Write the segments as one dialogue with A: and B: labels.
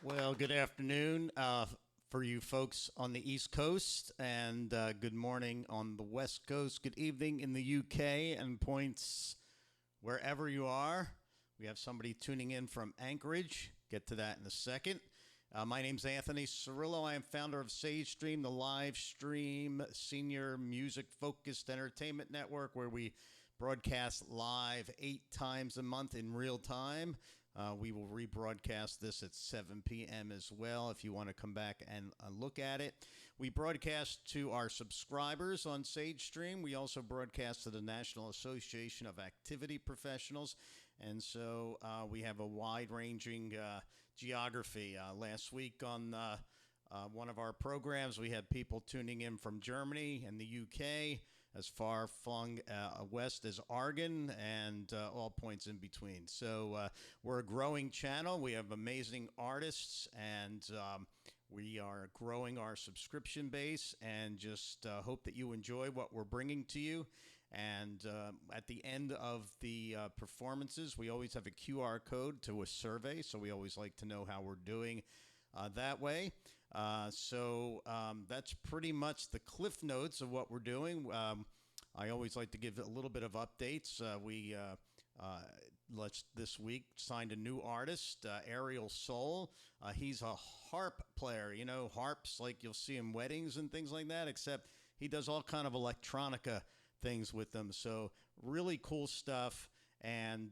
A: Well, good afternoon for you folks on the East Coast, and good morning on the West Coast. Good evening in the UK and points wherever you are. We have somebody tuning in from Anchorage. Get to that in a second. My name's Anthony Cirillo. I am founder of Sage Stream, the live stream senior music-focused entertainment network where we broadcast live 8 times a month in real time. We will rebroadcast this at 7 p.m. as well if you want to come back and look at it. We broadcast to our subscribers on Sage Stream. We also broadcast to the National Association of Activity Professionals. And so we have a wide-ranging geography. Last week on one of our programs, we had people tuning in from Germany and the UK, as far flung west as Oregon, and all points in between. So we're a growing channel. We have amazing artists, and we are growing our subscription base, and just hope that you enjoy what we're bringing to you. And at the end of the performances, we always have a QR code to a survey, so we always like to know how we're doing that way. So that's pretty much the cliff notes of what we're doing. I always like to give a little bit of updates. We this week signed a new artist, Ariel Soul. He's a harp player. You know, harps like you'll see in weddings and things like that, except he does all kind of electronica things with them. So really cool stuff. And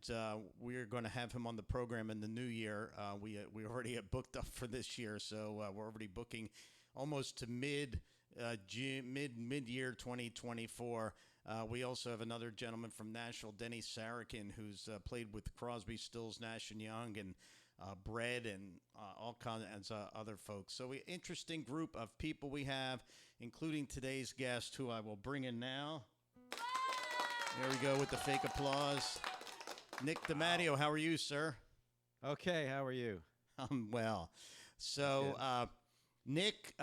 A: we're going to have him on the program in the new year. We already have booked up for this year, so we're already booking almost to mid-year 2024. We also have another gentleman from Nashville, Denny Sarakin, who's played with Crosby, Stills, Nash & Young, and Bread, and all kinds of other folks. So interesting group of people we have, including today's guest, who I will bring in now. There we go with the fake applause. Nick DeMatteo, how are you, sir?
B: Okay, how are you?
A: I'm well. So, Nick,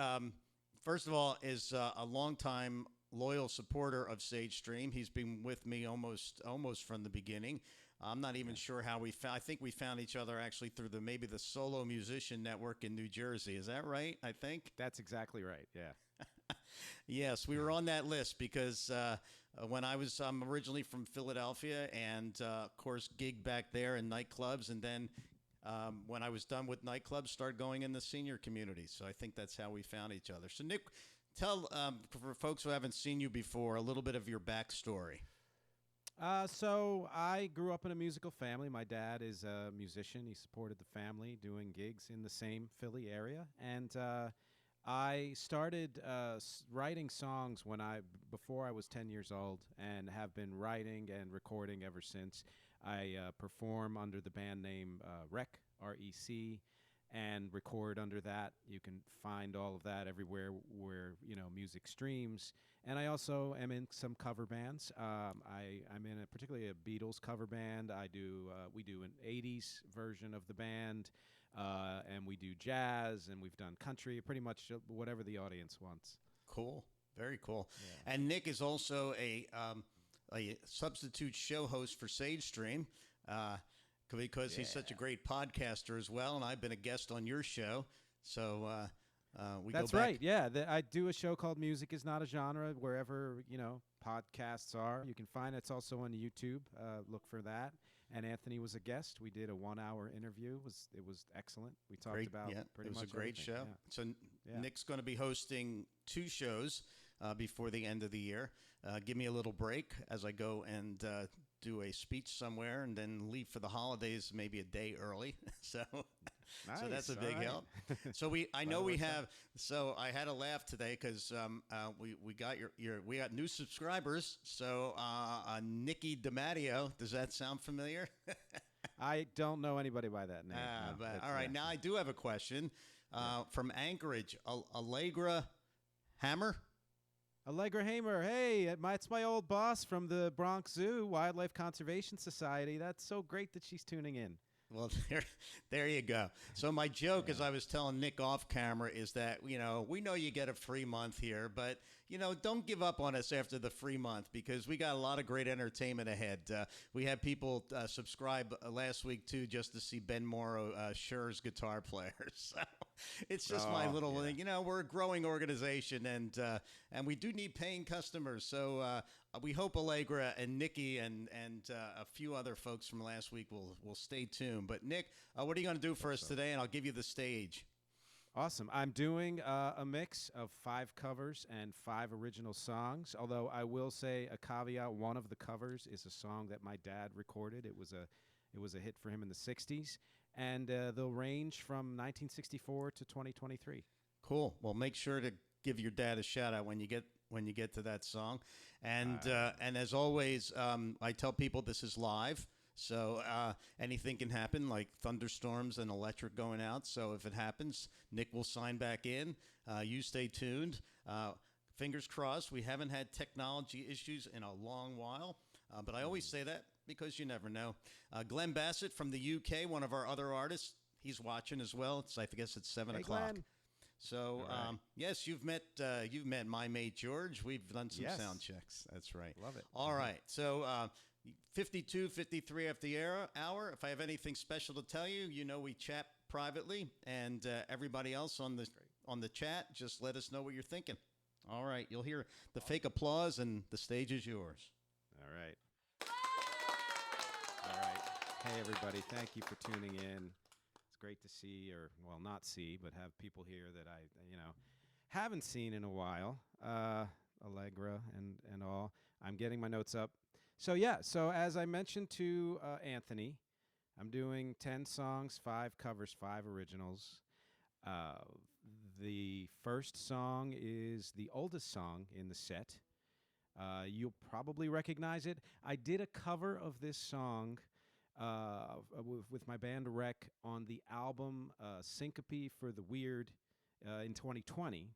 A: first of all, is a longtime loyal supporter of Sage Stream. He's been with me almost from the beginning. I'm not even sure how we found. I think we found each other actually through maybe the Solo Musician Network in New Jersey. Is that right? I think
B: that's exactly right. Yeah.
A: Yes, we were on that list because when I'm originally from Philadelphia, and of course gigged back there in nightclubs, and then when I was done with nightclubs, started going in the senior community. So I think that's how we found each other. So Nick, tell for folks who haven't seen you before a little bit of your backstory.
B: So I grew up in a musical family. My dad is a musician. He supported the family doing gigs in the same Philly area, and I started writing songs before I was 10 years old, and have been writing and recording ever since. I perform under the band name REC, R-E-C, and record under that. You can find all of that everywhere where music streams. And I also am in some cover bands. I'm in particularly a Beatles cover band. We do an 80s version of the band, and we do jazz, and we've done country, pretty much whatever the audience wants.
A: Cool, very cool. Yeah. And Nick is also a substitute show host for Sage Stream. Because he's such a great podcaster as well, and I've been a guest on your show, so
B: That's right, yeah. I do a show called Music Is Not a Genre, wherever podcasts are. You can find it. It's also on YouTube. Look for that. And Anthony was a guest. We did a 1-hour interview. It was excellent. We talked about pretty much everything.
A: It was a great show.
B: Yeah.
A: So Nick's going to be hosting 2 shows before the end of the year. Give me a little break as I go and do a speech somewhere, and then leave for the holidays maybe a day early. So that's a big help. So I had a laugh today because we got we got new subscribers. So Nicky DeMatteo, does that sound familiar?
B: I don't know anybody by that name.
A: All right, now I do have a question from Anchorage, Allegra Hammer.
B: Allegra Hamer, hey, it's my old boss from the Bronx Zoo, Wildlife Conservation Society. That's so great that she's tuning in.
A: Well, there you go. So my joke, as I was telling Nick off camera, is that we know you get a free month here, but don't give up on us after the free month because we got a lot of great entertainment ahead. We had people subscribe last week too, just to see Ben Morrow, Scher's guitar player. So it's just my little thing. We're a growing organization, and we do need paying customers. So we hope Allegra and Nikki and a few other folks from last week will stay tuned. But Nick, what are you going to do for us today? And I'll give you the stage.
B: Awesome. I'm doing a mix of 5 covers and 5 original songs, although I will say a caveat. One of the covers is a song that my dad recorded. It was a hit for him in the 60s, and they'll range from 1964 to 2023.
A: Cool. Well, make sure to give your dad a shout out when you get to that song. And as always, I tell people this is live. So anything can happen, like thunderstorms and electric going out. So if it happens, Nick will sign back in. You stay tuned. Fingers crossed. We haven't had technology issues in a long while. But I always say that because you never know. Glenn Bassett from the UK, one of our other artists, he's watching as well. I guess it's 7 o'clock.
B: Glenn.
A: So, yes, you've met my mate George. We've done some sound checks. That's right.
B: Love it.
A: All right. So, 52, 53 after the hour. If I have anything special to tell you, we chat privately, and everybody else on the chat, just let us know what you're thinking. All right. You'll hear the fake applause, and the stage is yours.
B: All right. All right. Hey, everybody. Thank you for tuning in. Great to see, or well, not see, but have people here that I haven't seen in a while. Allegra and all. I'm getting my notes up. So as I mentioned to Anthony, I'm doing 10 songs, 5 covers, 5 originals. The first song is the oldest song in the set. You'll probably recognize it. I did a cover of this song with my band Rec on the album Syncope for the Weird in 2020,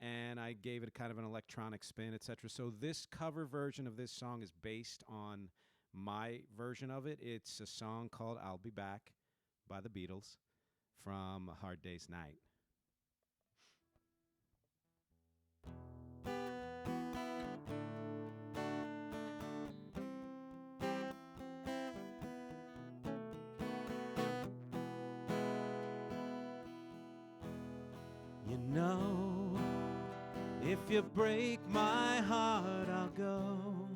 B: and I gave it kind of an electronic spin, etc. So this cover version of this song is based on my version of it. It's a song called I'll Be Back by the Beatles from A Hard Day's Night. If you break my heart, I'll go,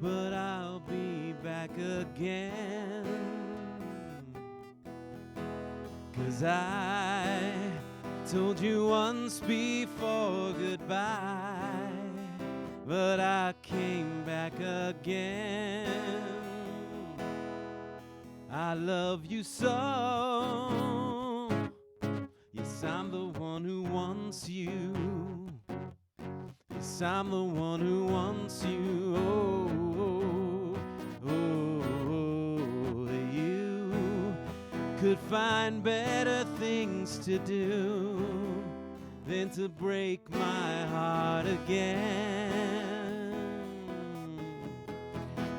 B: but I'll be back again. 'Cause I told you once before goodbye, but I came back again. I love you so. Yes, I'm the one who wants you. Yes, I'm the one who wants you. You could find better things to do than to break my heart again.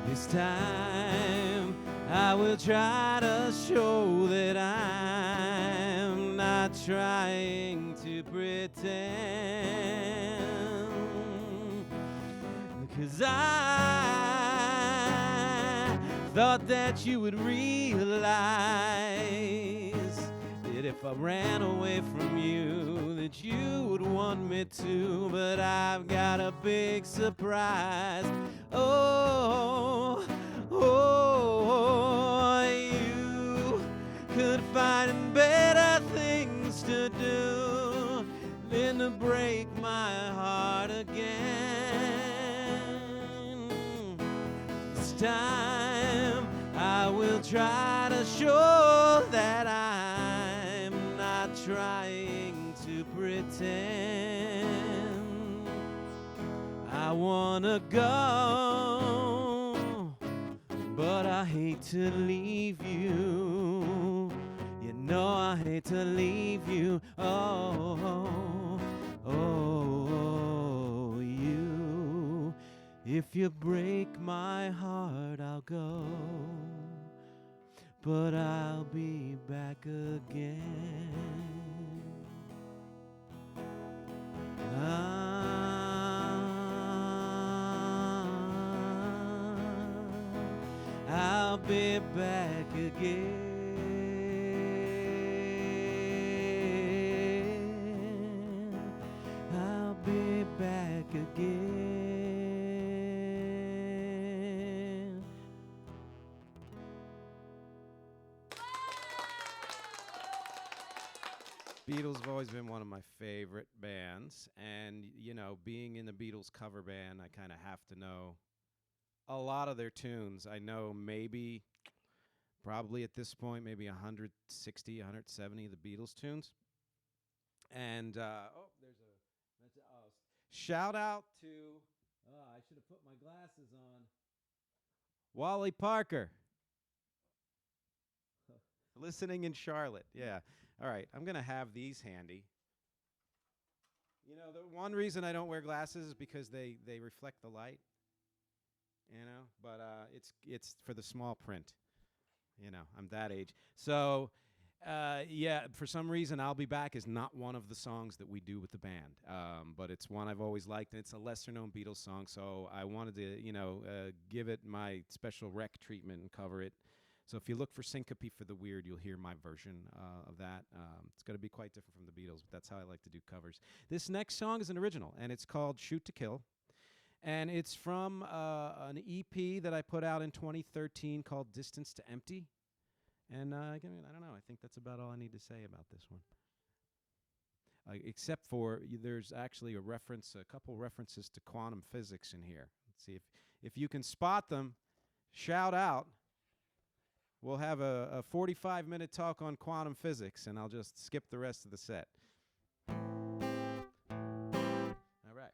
B: This time I will try to show that I'm not trying to pretend, 'cause I thought that you would realize that if I ran away from you, that you would want me to. But I've got a big surprise. You could find better things to do than to break my heart again. This time I will try to show that I'm not trying to pretend. I wanna go, but I hate to leave you. You know I hate to leave you. You. If you break my heart, I'll go, but I'll be back again. I'll be back again. I'll be back again. Beatles have always been one of my favorite bands, and you know, being in the Beatles cover band, I kind of have to know a lot of their tunes. I know probably at this point, maybe 160, 170 of the Beatles tunes. And shout out to, I should have put my glasses on, Wally Parker. Listening in Charlotte, yeah. All right, I'm going to have these handy. You know, the one reason I don't wear glasses is because they reflect the light, you know, but it's for the small print. You know, I'm that age. So, yeah, for some reason, I'll Be Back is not one of the songs that we do with the band, but it's one I've always liked, and it's a lesser-known Beatles song, so I wanted to, you know, give it my special rec treatment and cover it. So if you look for Syncope for the Weird, you'll hear my version of that. It's going to be quite different from the Beatles, but that's how I like to do covers. This next song is an original, and it's called Shoot to Kill. And it's from an EP that I put out in 2013 called Distance to Empty. And I don't know. I think that's about all I need to say about this one. Except for there's actually a couple references to quantum physics in here. Let's see if you can spot them. Shout out. We'll have a 45-minute talk on quantum physics, and I'll just skip the rest of the set. All right.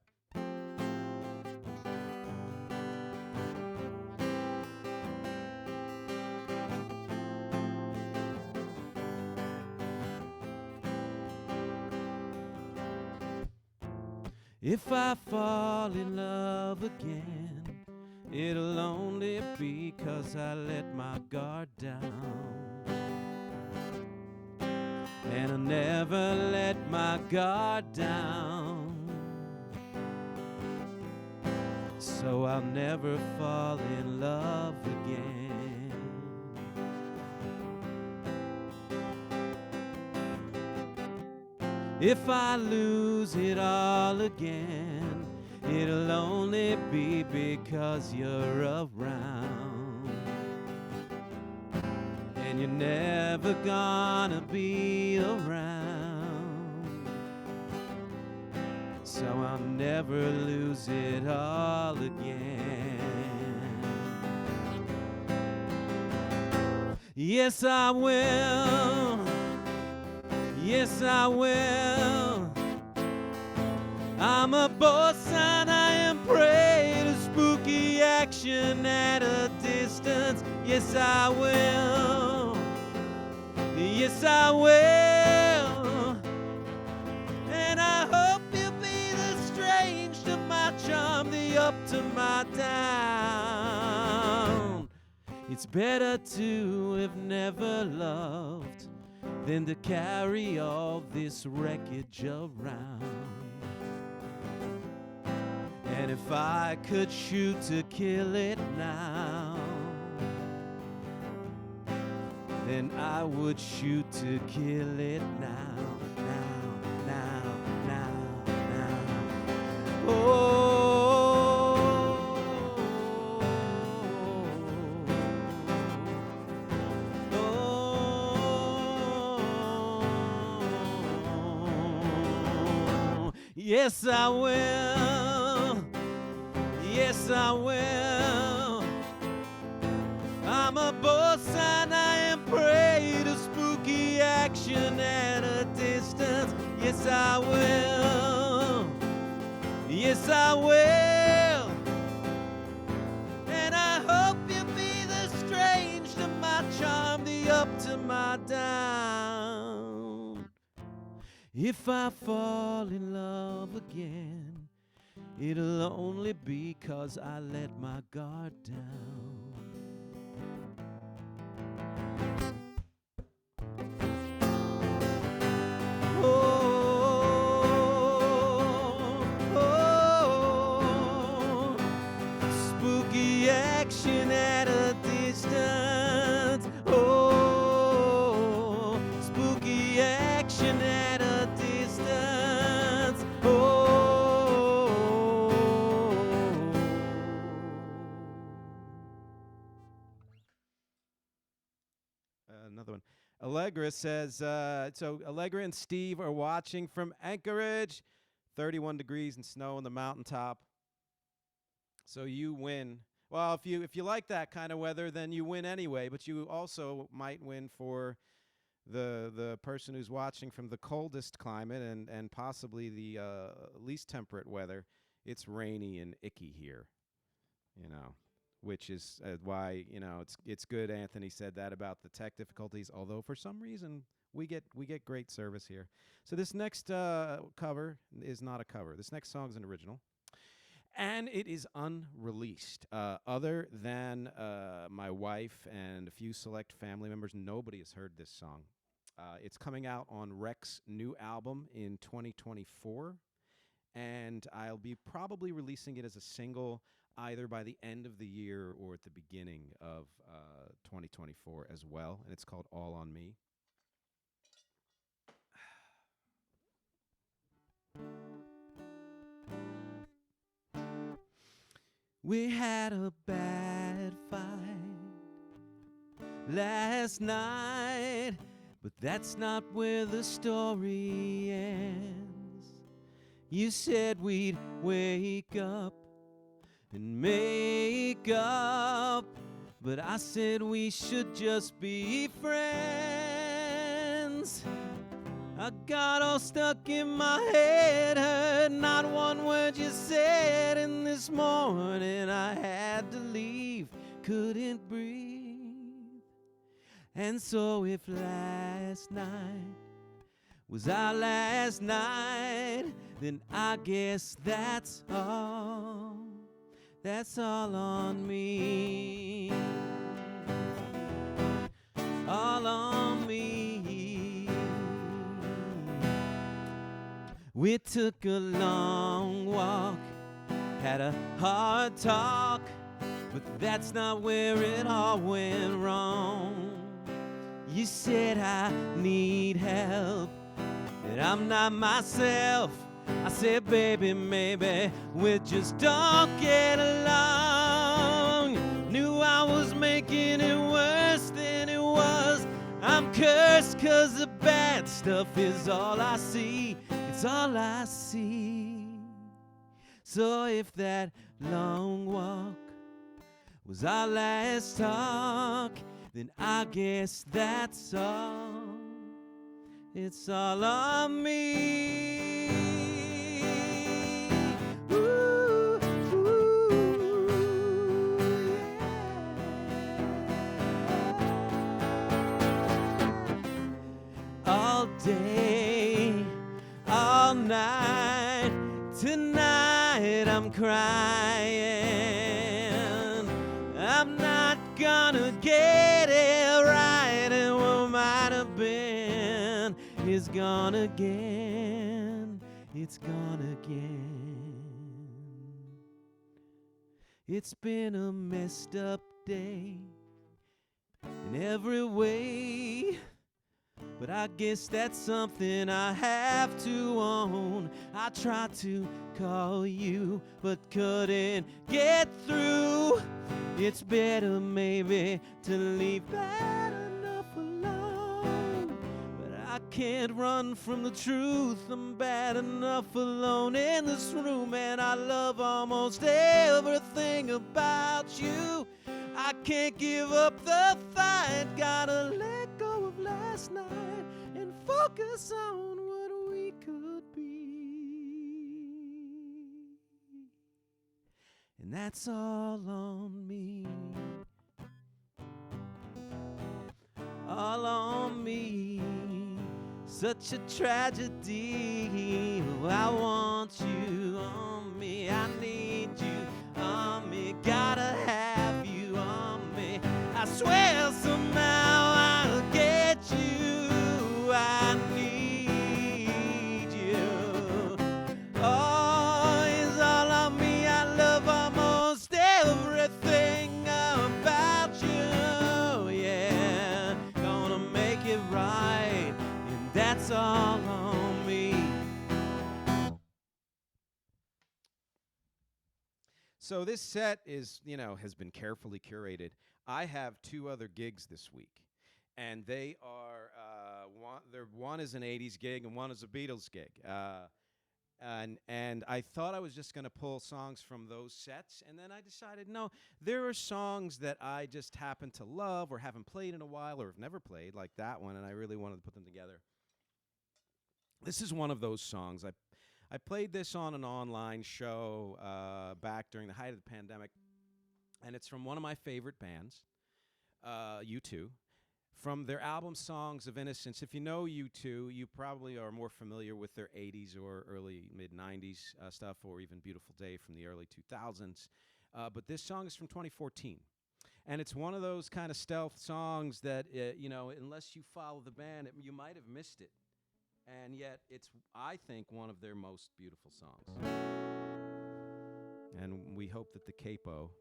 B: If I fall in love again, it'll only be 'cause I let my guard down. And I never let my guard down, so I'll never fall in love again. If I lose it all again, it'll only be because you're around, and you're never gonna be around, so I'll never lose it all again. Yes, I will. Yes, I will. I'm a boss and I am prey to spooky action at a distance. Yes, I will. Yes, I will. And I hope you'll be the strange to my charm, the up to my down. It's better to have never loved than to carry all this wreckage around. And if I could shoot to kill it now, then I would shoot to kill it now, now. Oh. Yes, I will. Yes, I will. I'm a boss and I am prey to spooky action at a distance. Yes, I will. Yes, I will. And I hope you'll be the strange to my charm, the up to my down. If I fall in love again, it'll only be 'cause I let my guard down. action at a distance. Oh, spooky action at a distance. Oh. Another one. Allegra says, so Allegra and Steve are watching from Anchorage, 31 degrees and snow on the mountaintop. So you win. Well, if you like that kind of weather, then you win anyway, but you also might win for the person who's watching from the coldest climate and possibly the least temperate weather. It's rainy and icky here, which is why, it's good Anthony said that about the tech difficulties, although for some reason we get great service here. So this next cover is not a cover. This next song is an original. And it is unreleased. Other than my wife and a few select family members, nobody has heard this song. It's coming out on Rek's new album in 2024, and I'll be probably releasing it as a single either by the end of the year or at the beginning of 2024 as well, and it's called All on Me. We had a bad fight last night, but that's not where the story ends. You said we'd wake up and make up, but I said we should just be friends. I got all stuck in my head, heard not one word you said, and this morning I had to leave, couldn't breathe. And so if last night was our last night, then I guess that's all on me. All on me. We took a long walk, had a hard talk, but that's not where it all went wrong. You said I need help, and I'm not myself. I said, baby, maybe we just don't get along. Knew I was making it worse than it was. I'm cursed 'cause the bad stuff is all I see. It's all I see. So if that long walk was our last talk, then I guess that's all. It's all on me. Ooh, ooh, yeah. All day, all night, tonight I'm crying. I'm not gonna get it right, and what might have been is gone again. It's gone again. It's been a messed up day in every way, but I guess that's something I have to own. I tried to call you, but couldn't get through. It's better maybe to leave bad enough alone, but I can't run from the truth. I'm bad enough alone in this room, and I love almost everything about you. I can't give up the fight, gotta let go of last night and focus on what we could be. And that's all on me. All on me. Such a tragedy. Oh, I want you on me. I need you on me. Gotta have you on me. I swear somehow I'll get you. I need you. Oh, it's all on me. I love almost everything So this set is, has been carefully curated. I have 2 other gigs this week, and they are one is an '80s gig and one is a Beatles gig. And I thought I was just going to pull songs from those sets, and then I decided, no, there are songs that I just happen to love or haven't played in a while or have never played, like that one, and I really wanted to put them together. This is one of those songs. I played this on an online show back during the height of the pandemic, and it's from one of my favorite bands, U2. From their album Songs of Innocence. If you know U2, you probably are more familiar with their 80s or early mid-90s stuff, or even Beautiful Day from the early 2000s. But this song is from 2014. And it's one of those kind of stealth songs that, unless you follow the band, you might have missed it. And yet it's, I think, one of their most beautiful songs. And we hope that the capo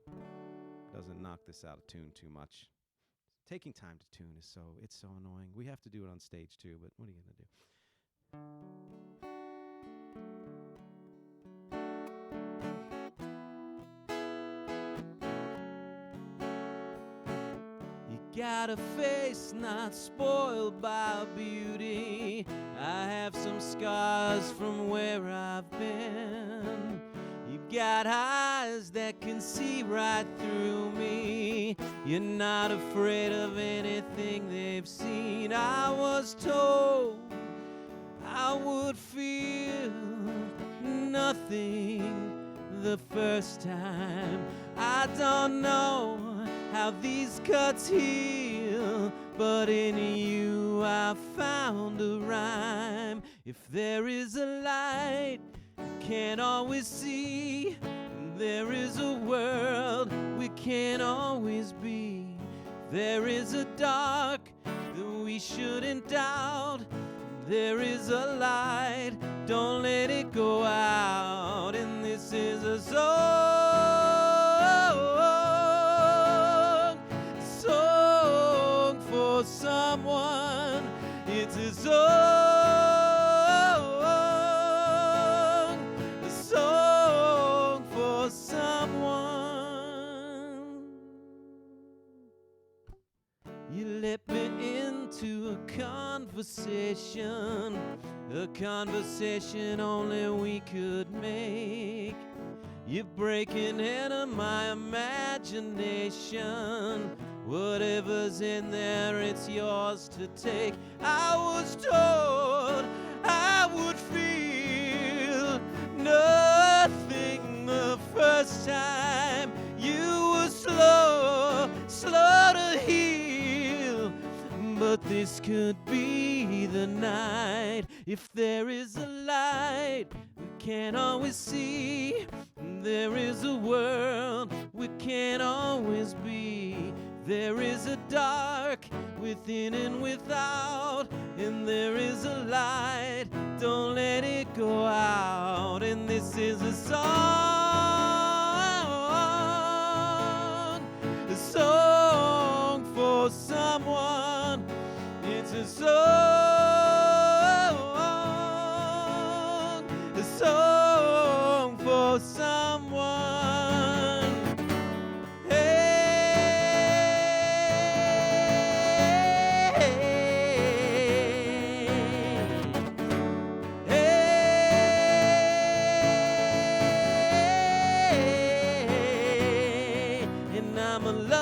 B: doesn't knock this out of tune too much. Taking time to tune is it's so annoying. We have to do it on stage too, but what are you gonna do? You got a face not spoiled by beauty. I have some scars from where I've been. You've got eyes that can see right through me. You're not afraid of anything they've seen. I was told I would feel nothing the first time. I don't know how these cuts heal, but in you I found a rhyme. If there is a light you can't always see, there is a world we can't always be. There is a dark that we shouldn't doubt. There is a light, don't let it go out. And this is a song for someone. It's a song for someone. You let me into a conversation only we could make. You're breaking into my imagination. Whatever's in there, it's yours to take. I was told I would feel nothing the first time. You were slow to heal, but this could be the night. If there is a light we can't always see, there is a world we can't always be. There is a dark within and without, and there is a light, don't let it go out. And this is a song for someone. It's a song for someone. And I'm a long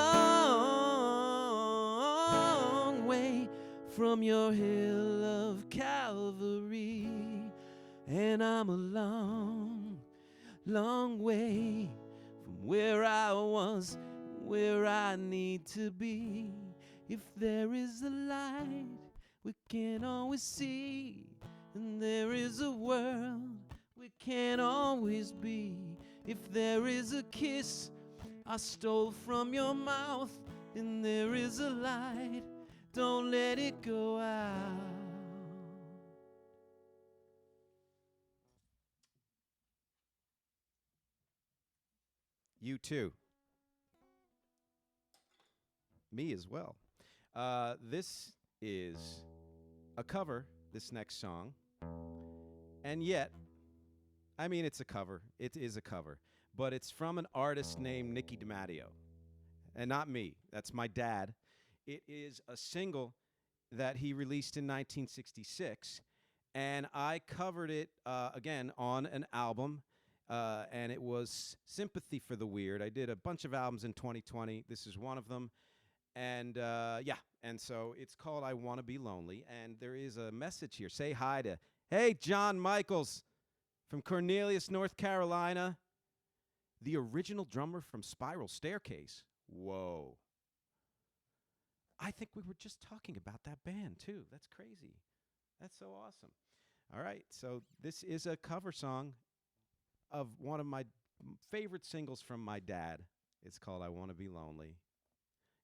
B: way from your hill of Calvary, and I'm a long way from where I was, where I need to be. If there is a light we can't always see, and there is a world we can't always be. If there is a kiss I stole from your mouth, and there is a light, don't let it go out. You too. Me as well. This is a cover, this next song. And yet, I mean, it's a cover. It is a cover. but it's from an artist named Nick DeMatteo, and not me. That's my dad. It is a single that he released in 1966, and I covered it again on an album, and it was Sympathy for the Weird. I did a bunch of albums in 2020. This is one of them, and yeah, and so it's called I Want to Be Lonely, and there is a message here. Say hi to, hey, John Michaels from Cornelius, North Carolina, the original drummer from Spiral Staircase. Whoa. I think we were just talking about that band, too. That's crazy. That's so awesome. All right, so this is a cover song of one of my favorite singles from my dad. It's called I Want to Be Lonely.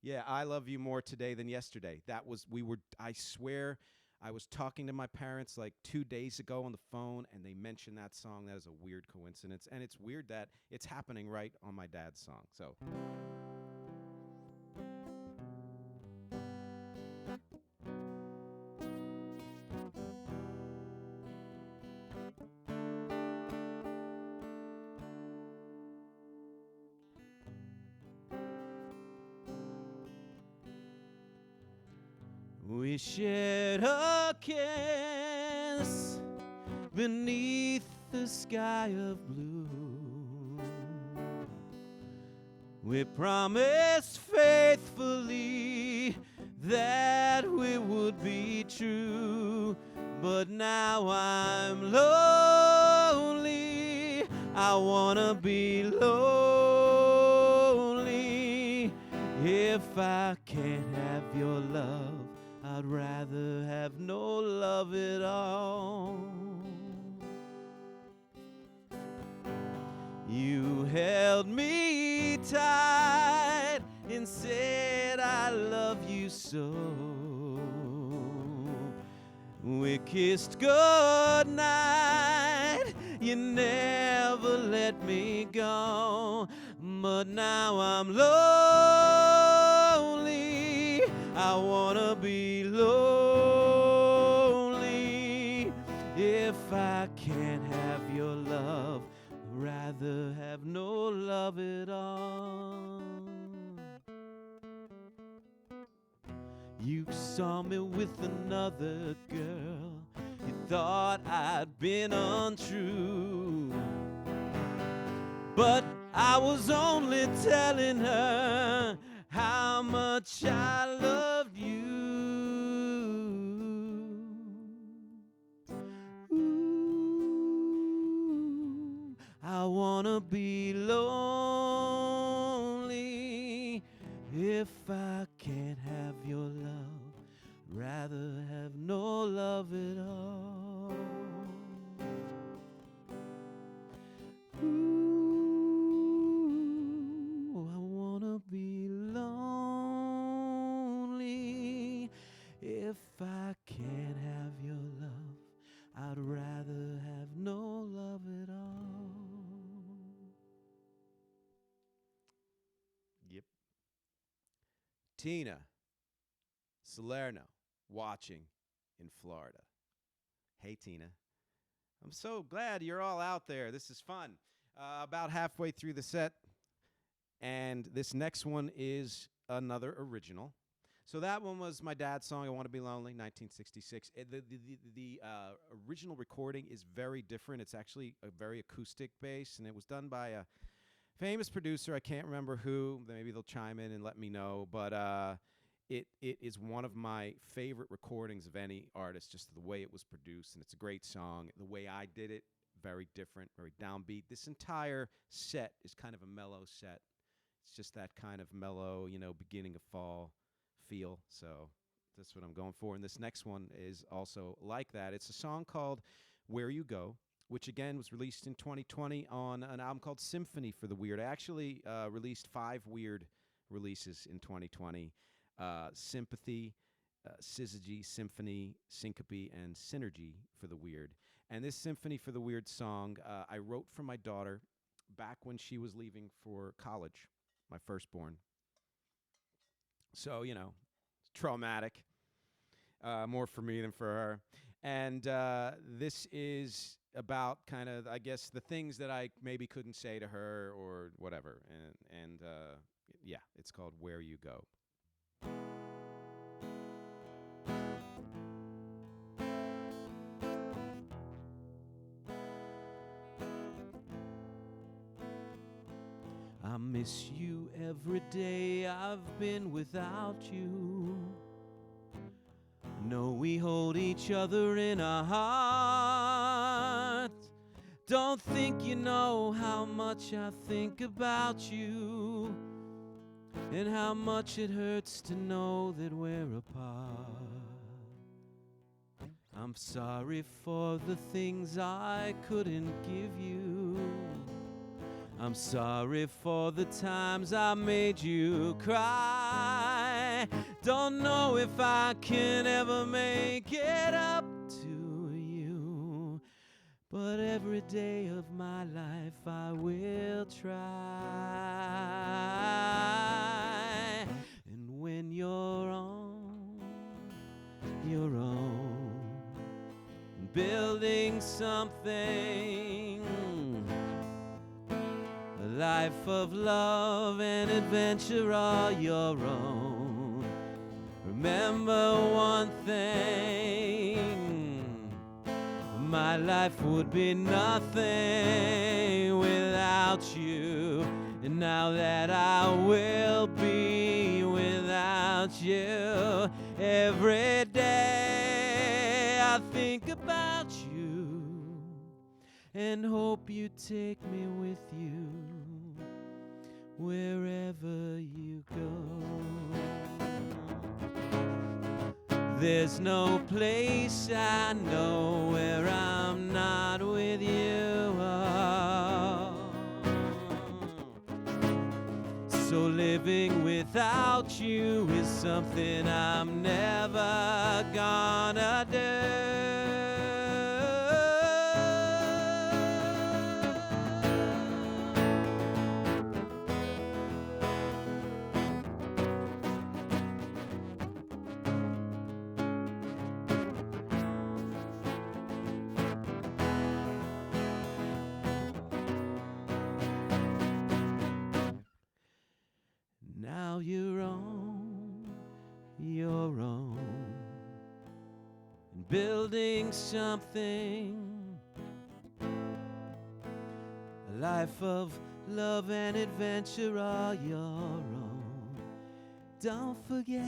B: Yeah, I love you more today than yesterday. I swear, I was talking to my parents like 2 days ago on the phone, and they mentioned that song. That is a weird coincidence, and it's weird that it's happening right on my dad's song. So... we shared a kiss beneath the sky of blue. We promised faithfully that we would be true. But now I'm lonely. I wanna be lonely. If I can't have your love, I'd rather have no love at all. You held me tight and said I love you so. We kissed goodnight. You never let me go. But now I'm lonely. I wanna be lonely. If I can't have your love, I'd rather have no love at all. You saw me with another girl. You thought I'd been untrue, but I was only telling her how much I loved you. Ooh, I wanna be lonely. If I can't have your love, rather have no love at all. Ooh, I wanna be lonely. If I can't have your love, I'd rather have no love at all. Yep. Tina Salerno, watching in Florida. Hey, Tina. I'm so glad you're all out there. This is fun. About halfway through the set, and this next one is another original. So that one was my dad's song, I Want to Be Lonely, 1966. The original recording is very different. It's actually a very acoustic bass, and it was done by a famous producer. I can't remember who. Maybe they'll chime in and let me know. But it is one of my favorite recordings of any artist, just the way it was produced, and it's a great song. The way I did it, very different, very downbeat. This entire set is kind of a mellow set. It's just that kind of mellow, beginning of fall feel. So that's what I'm going for. And this next one is also like that. It's a song called Where You Go, which again was released in 2020 on an album called Symphony for the Weird. I actually released 5 weird releases in 2020. Sympathy, Syzygy, Symphony, Syncope, and Synergy for the Weird. And this Symphony for the Weird song I wrote for my daughter back when she was leaving for college, my firstborn. So, traumatic, more for me than for her. And this is about kind of, I guess, the things that I maybe couldn't say to her or whatever. And yeah, it's called Where You Go. I miss you every day I've been without you. I know we hold each other in our hearts. Don't think you know how much I think about you, and how much it hurts to know that we're apart. I'm sorry for the things I couldn't give you. I'm sorry for the times I made you cry. Don't know if I can ever make it up to you, but every day of my life I will try. And when you're on your own, building something, a life of love and adventure all your own, remember one thing: my life would be nothing without you. And now that I will be without you, every day I think about you and hope you take me with you wherever you go. There's no place I know where I'm not with you. So living without you is something I'm never gonna do. Now you're on your own and building something, a life of love and adventure all your own. Don't forget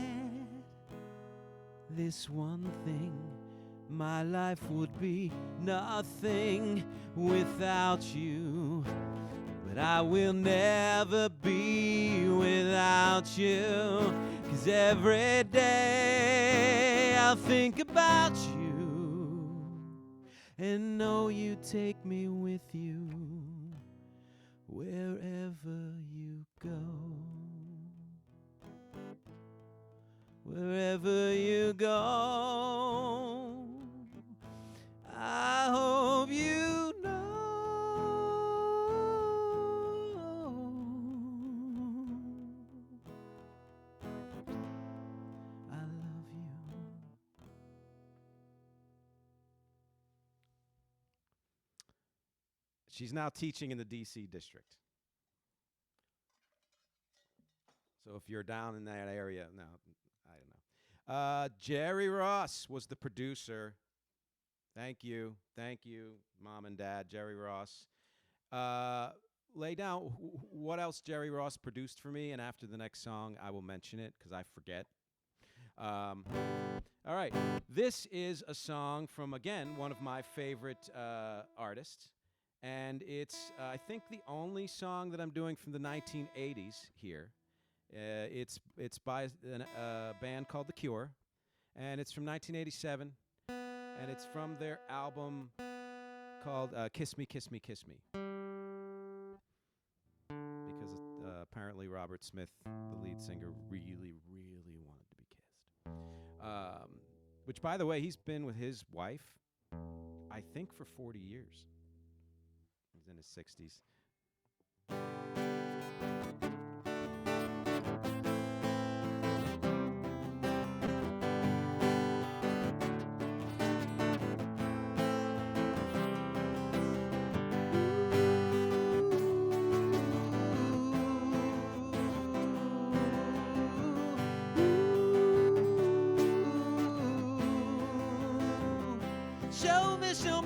B: this one thing: my life would be nothing without you. But I will never be without you, 'cause every day I'll think about you and know you take me with you wherever you go. Wherever you go, I hope you know she's now teaching in the D.C. district. So if you're down in that area, no, I don't know. Jerry Ross was the producer. Thank you, Mom and Dad, Jerry Ross. Lay down what else Jerry Ross produced for me, and after the next song, I will mention it because I forget. All right, this is a song from, again, one of my favorite artists. And it's, I think, the only song that I'm doing from the 1980s here. It's by a band called The Cure, and it's from 1987, and it's from their album called Kiss Me, Kiss Me, Kiss Me. Because apparently Robert Smith, the lead singer, really, really wanted to be kissed. Which, by the way, he's been with his wife, I think, for 40 years. He's in his 60s.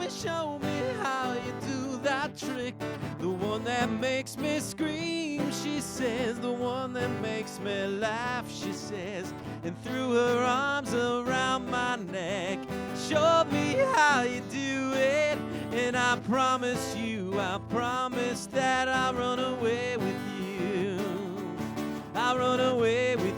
B: show me how you do that trick. The one that makes me scream, she says. The one that makes me laugh, she says. And threw her arms around my neck. Show me how you do it. And I promise that I'll run away with you. I'll run away with you.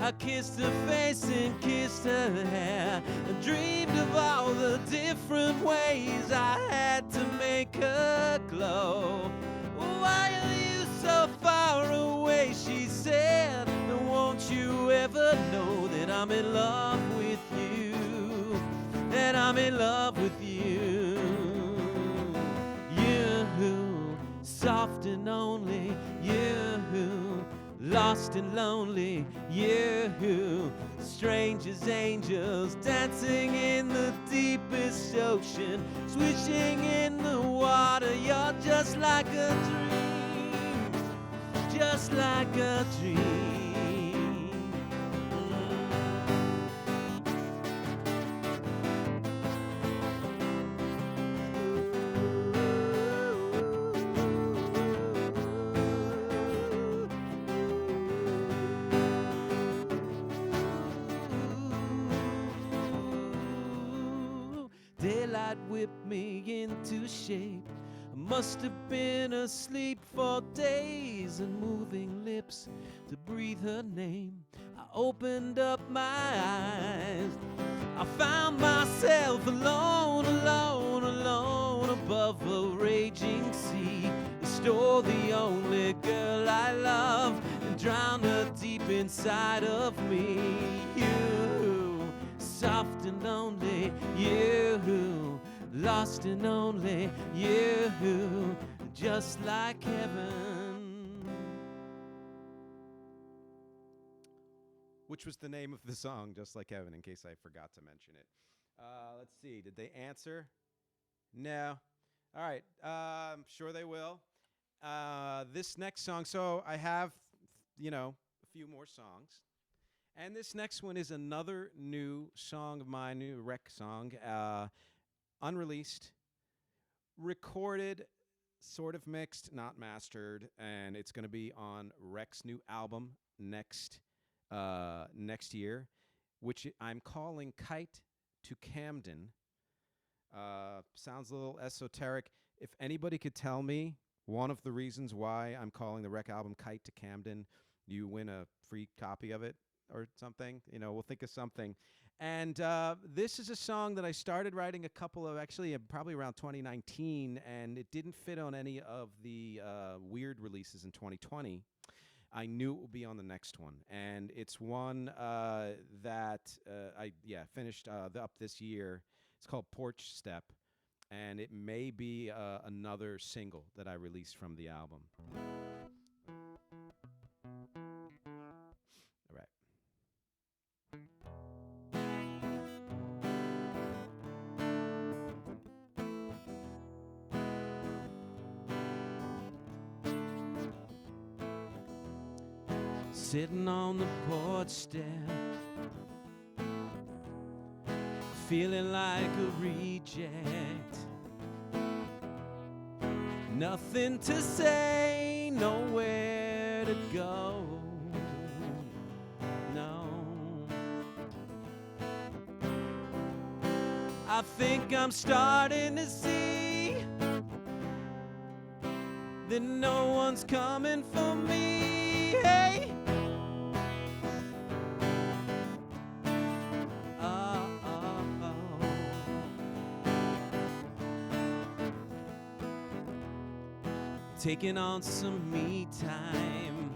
B: I kissed her face and kissed her hair, and dreamed of all the different ways I had to make her glow. Why are you so far away, she said, and won't you ever know that I'm in love with you, that I'm in love with you. You, soft and only, you, lost and lonely, you, strange as angels, dancing in the deepest ocean, swishing in the water. You're just like a dream, just like a dream. Daylight whipped me into shape. I must have been asleep for days, and moving lips to breathe her name. I opened up my eyes. I found myself alone, alone, alone above a raging sea. Stole the only girl I love and drowned her deep inside of me. You, soft and lonely, you, lost and only, you, just like heaven. Which was the name of the song, Just Like Heaven, in case I forgot to mention it. Let's see, did they answer? No. All right, I'm sure they will. This next song, so I have, a few more songs. And this next one is another new song of mine, new rec song, unreleased, recorded, sort of mixed, not mastered, and it's going to be on Rec's new album next year, which I'm calling Kite to Camden. Sounds a little esoteric. If anybody could tell me one of the reasons why I'm calling the Rec album Kite to Camden, you win a free copy of it or something. We'll think of something. And this is a song that I started writing probably around 2019, and it didn't fit on any of the weird releases in 2020. I knew it would be on the next one, and it's one that I finished up this year. It's called Porch Step, and it may be another single that I release from the album. All right. Sitting on the porch step, feeling like a reject. Nothing to say, nowhere to go. No, I think I'm starting to see that no one's coming for me. Hey, taking on some me time,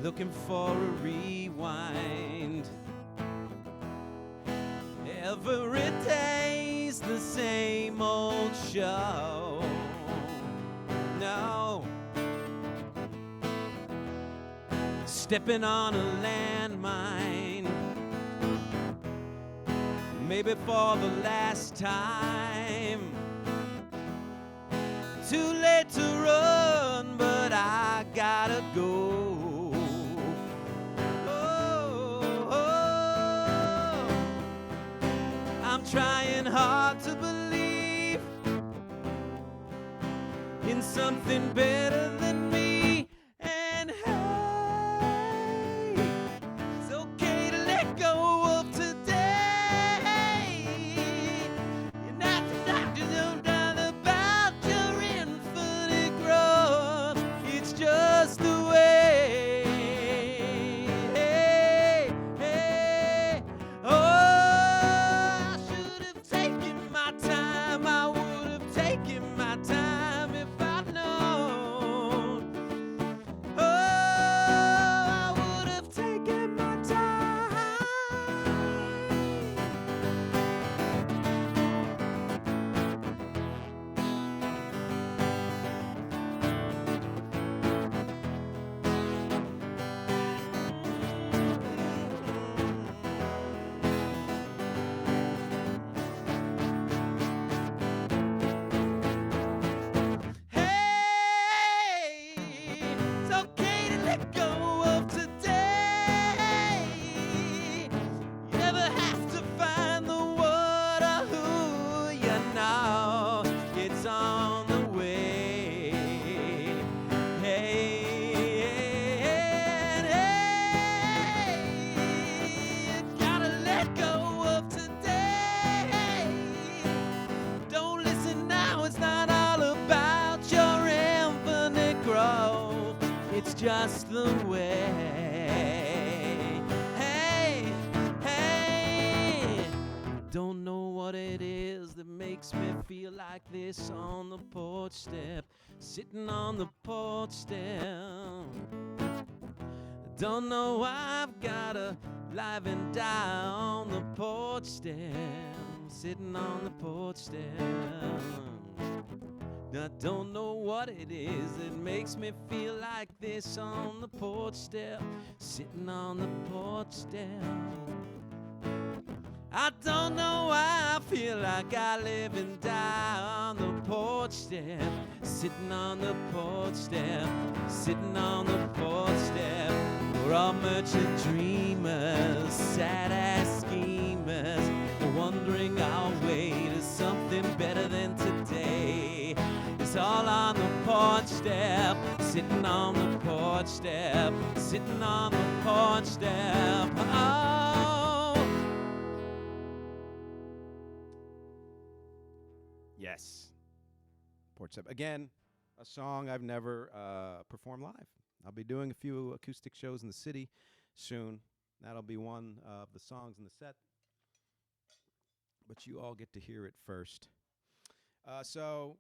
B: looking for a rewind. Every day's the same old show. No. Stepping on a landmine, maybe for the last time. Too late to run, but I gotta go. Oh, oh. I'm trying hard to believe in something better than me. And hey, it's okay to let go of today. You're not the doctor, don't doubt about your infinite growth. It's just the way. Hey, hey. Oh, I should have taken my time. I would have taken my time if I'd known. Oh, I would have taken my time. Hey, it's okay to let go of today. You never have to find the what or who you know. It's on the way. Hey, and hey, you gotta let go of today. Don't listen now, it's not all about your infinite growth. It's just the way. Hey, hey. Don't know what it is that makes me feel like this on the porch step. Sitting on the porch step. Don't know why I've gotta live and die on the porch step. Sitting on the porch step. I don't know what it is that makes me feel like this on the porch step. Sitting on the porch step. I don't know why I feel like I live and die on the porch step. Sitting on the porch step. Sitting on the porch step. We're all merchant dreamers, sad-ass schemers, wondering our way to something better than today. It's all on the porch step, sitting on the porch step, sitting on the porch step. Oh. Yes. Porch step. Again, a song I've never performed live. I'll be doing a few acoustic shows in the city soon. That'll be one of the songs in the set. But you all get to hear it first. So,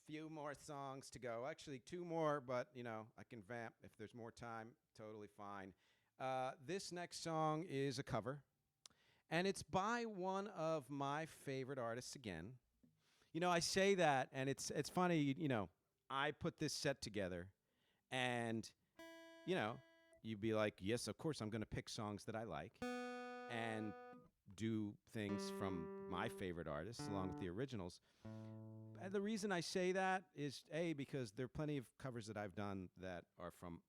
B: few more songs to go. Actually, two more, but, you know, I can vamp if there's more time. Totally fine. This next song is a cover. And it's by one of my favorite artists again. You know, I say that, and it's funny, you know, I put this set together. And, you know, you'd be like, yes, of course, I'm going to pick songs that I like and do things from my favorite artists along with the originals. And the reason I say that is, A, because there are plenty of covers that I've done that are from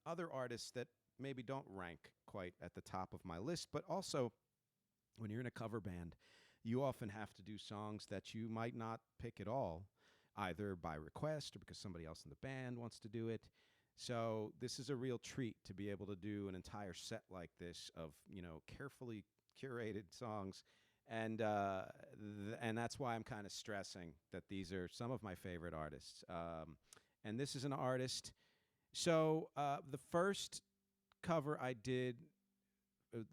B: other artists that maybe don't rank quite at the top of my list. But also, when you're in a cover band, you often have to do songs that you might not pick at all, either by request or because somebody else in the band wants to do it. So this is a real treat to be able to do an entire set like this of, you know, carefully curated songs. And that's why I'm kind of stressing that these are some of my favorite artists. And this is an artist. So the first cover I did,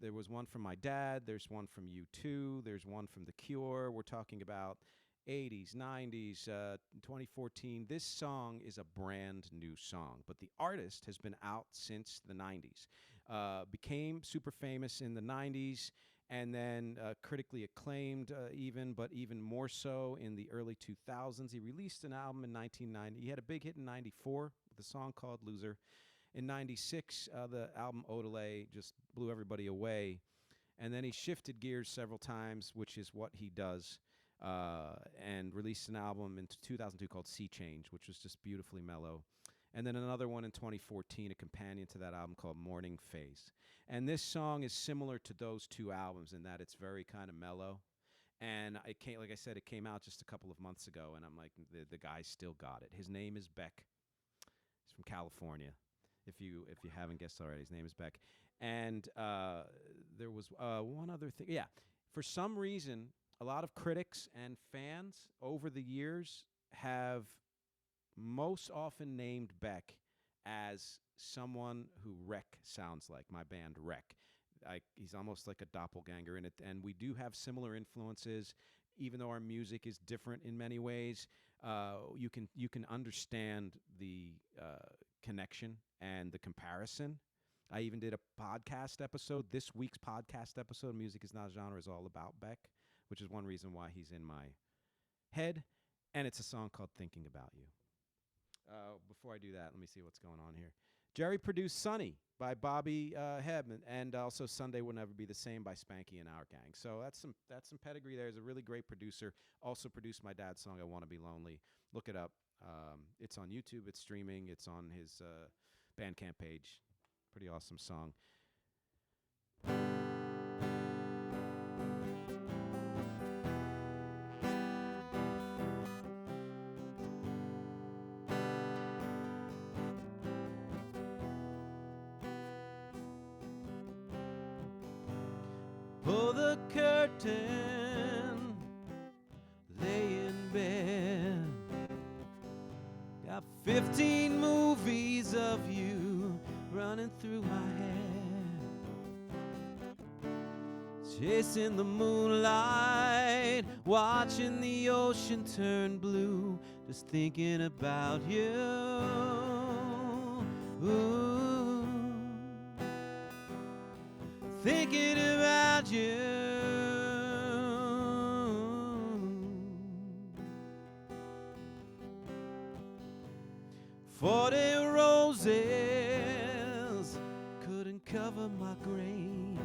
B: there was one from my dad. There's one from U2. There's one from The Cure. We're talking about 80s, 90s, 2014. This song is a brand new song, but the artist has been out since the 90s. Became super famous in the 90s and then critically acclaimed but even more so in the early 2000s. He released an album in 1990. He had a big hit in 94 with a song called Loser. In 96, the album Odelay just blew everybody away. And then he shifted gears several times, which is what he does, and released an album in 2002 called Sea Change, which was just beautifully mellow. And then another one in 2014, a companion to that album called Morning Phase. And this song is similar to those two albums in that it's very kind of mellow. And like I said, it came out just a couple of months ago, and I'm like, the guy still got it. His name is Beck. He's from California. If you haven't guessed already, his name is Beck. And there was one other thing. Yeah, for some reason, a lot of critics and fans over the years have most often named Beck as someone who Wreck sounds like, my band Wreck. He's almost like a doppelganger in it, and we do have similar influences. Even though our music is different in many ways, you can understand the connection and the comparison. I even did a podcast episode. This week's podcast episode, Music is Not a Genre, is all about Beck, which is one reason why he's in my head, and it's a song called Thinking About You. Before I do that, let me see what's going on here. Jerry produced Sunny by Bobby Hebb, and also Sunday Will Never Be the Same by Spanky and Our Gang. So that's some pedigree there. He's a really great producer. Also produced my dad's song, I Wanna Be Lonely. Look it up. It's on YouTube. It's streaming. It's on his Bandcamp page. Pretty awesome song. Pull the curtain, lay in bed. Got 15 movies of you running through my head. Chasing the moonlight, watching the ocean turn blue, just thinking about you. Ooh. Thinking about you. "40 roses couldn't cover my grave.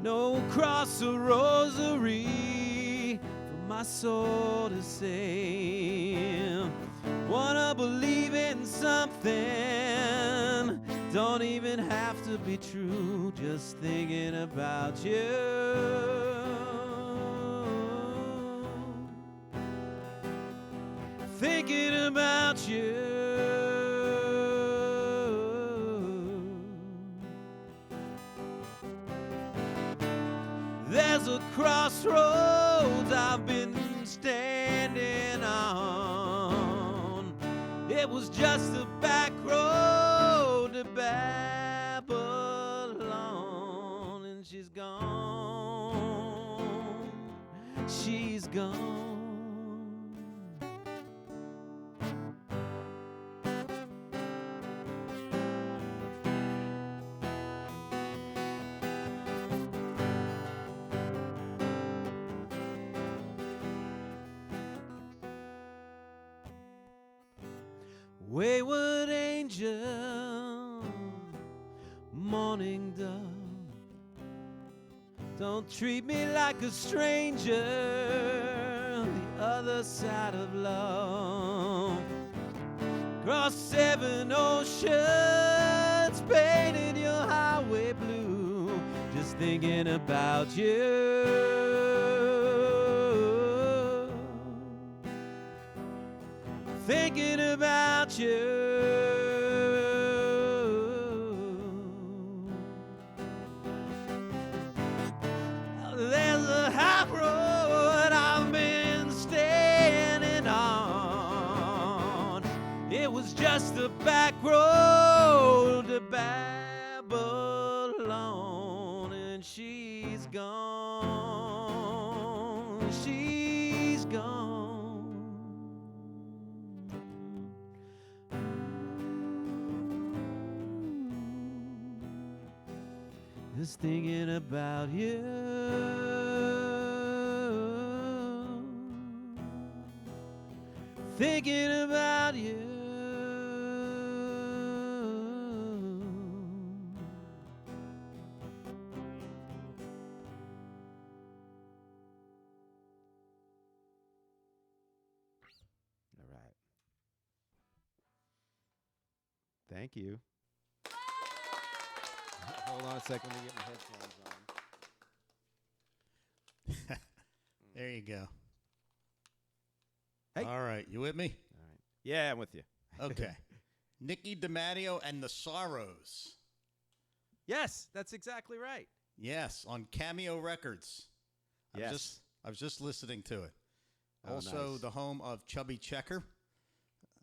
B: No cross or rosary for my soul to save. Wanna believe in something, don't even have to be true, just thinking about you. Thinking about you. There's a crossroads I've been standing on. It was just a back road to Babylon, and she's gone. She's gone. Wayward angel, morning dove, don't treat me like a stranger, the other side of love. Cross 7 oceans, painted your highway blue, just thinking about you. Thinking about you. There's a high road I've been standing on. It was just a back road to Babylon, and she's gone. She's gone. Just thinking about you. Thinking about you. All right. Thank you. Hold on a second. Let me get my headphones on.
A: There you go.
B: Hey.
A: All right. You with me?
B: All right. Yeah, I'm with you.
A: Okay. Nick DeMatteo and the Sorrows.
B: Yes, that's exactly right.
A: Yes, on Cameo Records.
B: Yes.
A: I was just listening to it.
B: Oh,
A: Also,
B: nice.
A: the home of Chubby Checker,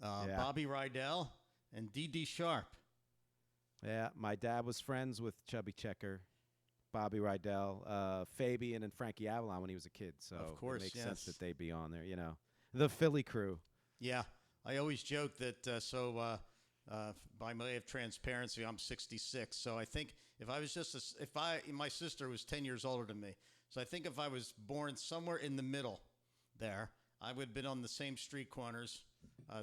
B: Yeah.
A: Bobby Rydell, and D.D. Sharp.
B: Yeah, my dad was friends with Chubby Checker, Bobby Rydell, Fabian, and Frankie Avalon when he was a kid. So
A: Of course,
B: it makes
A: yes.
B: sense that they'd be on there. You know, the Philly crew.
A: Yeah, I always joke that. By way of transparency, I'm 66. So I think if I was just my sister was 10 years older than me. So I think if I was born somewhere in the middle, there, I would have been on the same street corners,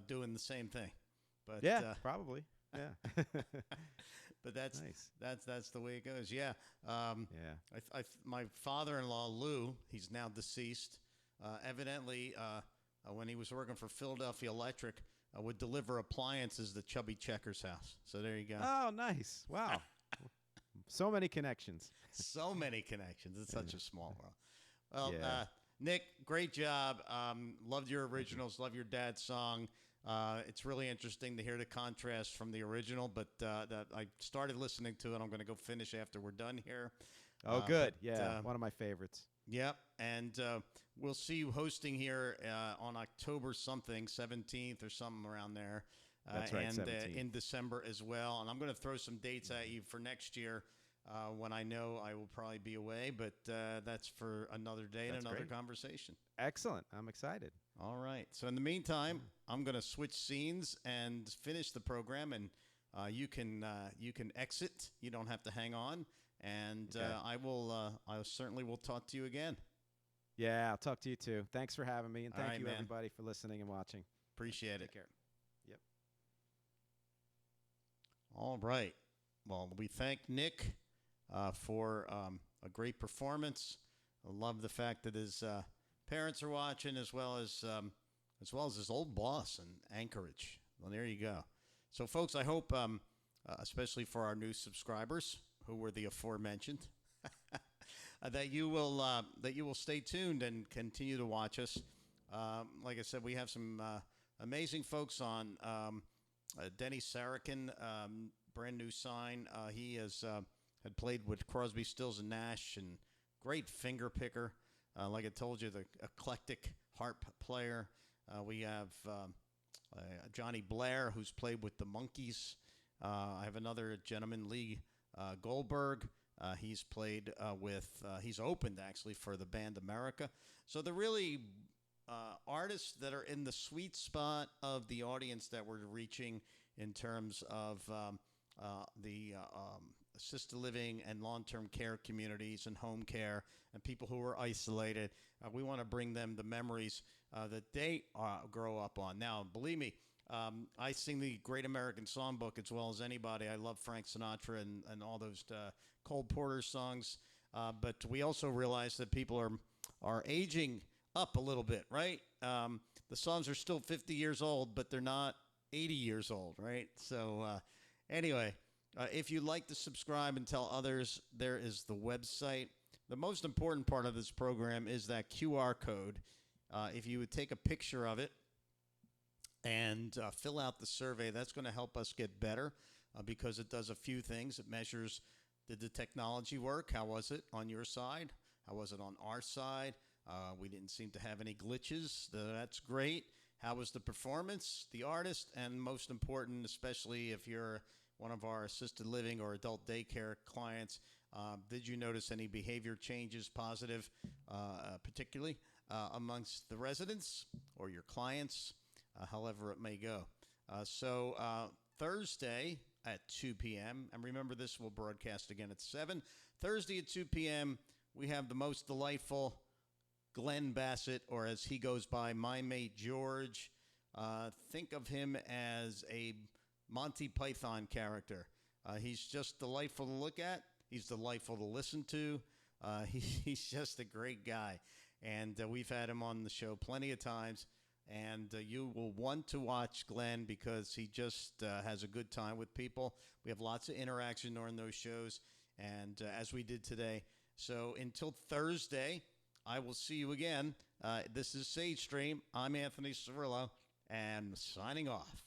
A: doing the same thing. But
B: Yeah, probably. Yeah.
A: but that's
B: Nice.
A: that's the way it goes. Yeah.
B: Yeah.
A: My father-in-law Lou, he's now deceased. Evidently, when he was working for Philadelphia Electric, would deliver appliances to Chubby Checker's house. So there you go.
B: Oh, nice. Wow. So many connections.
A: So many connections. It's such a small world. Well,
B: Yeah.
A: Nick, great job. Loved your originals. Love your dad's song. It's really interesting to hear the contrast from the original, but that I started listening to it. I'm going to go finish after we're done here.
B: Oh, good. Yeah, one of my favorites.
A: Yep, and we'll see you hosting here on October something, 17th or something around there.
B: That's right,
A: and
B: 17th.
A: In December as well. And I'm going to throw some dates at you for next year when I know I will probably be away, but that's for another day and
B: That's
A: another
B: great.
A: conversation.
B: Excellent. I'm excited.
A: All right. So in the meantime, I'm going to switch scenes and finish the program, and you can exit. You don't have to hang on, and
B: Okay.
A: I certainly will talk to you again.
B: Yeah, I'll talk to you too. Thanks for having me, and
A: All
B: thank
A: right,
B: you
A: man.
B: everybody for listening and watching.
A: Appreciate it.
B: Take care. Yep.
A: All right. Well, we thank Nick for a great performance. I love the fact that his parents are watching, as well as his old boss in Anchorage. Well, there you go. So, folks, I hope, especially for our new subscribers who were the aforementioned, that you will stay tuned and continue to watch us. Like I said, we have some amazing folks on. Denny Sarakin, brand new sign. He had played with Crosby, Stills, and Nash, and great finger picker. Like I told you, the eclectic harp player. We have Johnny Blair, who's played with the Monkees. I have another gentleman, Lee Goldberg. He's played he's opened actually for the band America. So the really artists that are in the sweet spot of the audience that we're reaching in terms of the assisted living and long-term care communities and home care and people who are isolated. We want to bring them the memories that they grow up on. Now, believe me, I sing the Great American Songbook as well as anybody. I love Frank Sinatra and all those Cole Porter songs. But we also realize that people are aging up a little bit, right? The songs are still 50 years old, but they're not 80 years old, right? So anyway, if you'd like to subscribe and tell others, there is the website. The most important part of this program is that QR code. If you would take a picture of it and fill out the survey, that's going to help us get better because it does a few things. It measures, did the technology work? How was it on your side? How was it on our side? We didn't seem to have any glitches. That's great. How was the performance, the artist, and most important, especially if you're one of our assisted living or adult daycare clients, did you notice any behavior changes, positive, particularly amongst the residents or your clients, however it may go. So Thursday at 2 p.m., and remember this will broadcast again at 7, Thursday at 2 p.m., we have the most delightful Glenn Bassett, or as he goes by, my mate George. Think of him as a Monty Python character. He's just delightful to look at. He's delightful to listen to. He's just a great guy. And we've had him on the show plenty of times. And you will want to watch Glenn because he just has a good time with people. We have lots of interaction during those shows, and as we did today. So until Thursday, I will see you again. This is Sage Stream. I'm Anthony Cirillo, and signing off.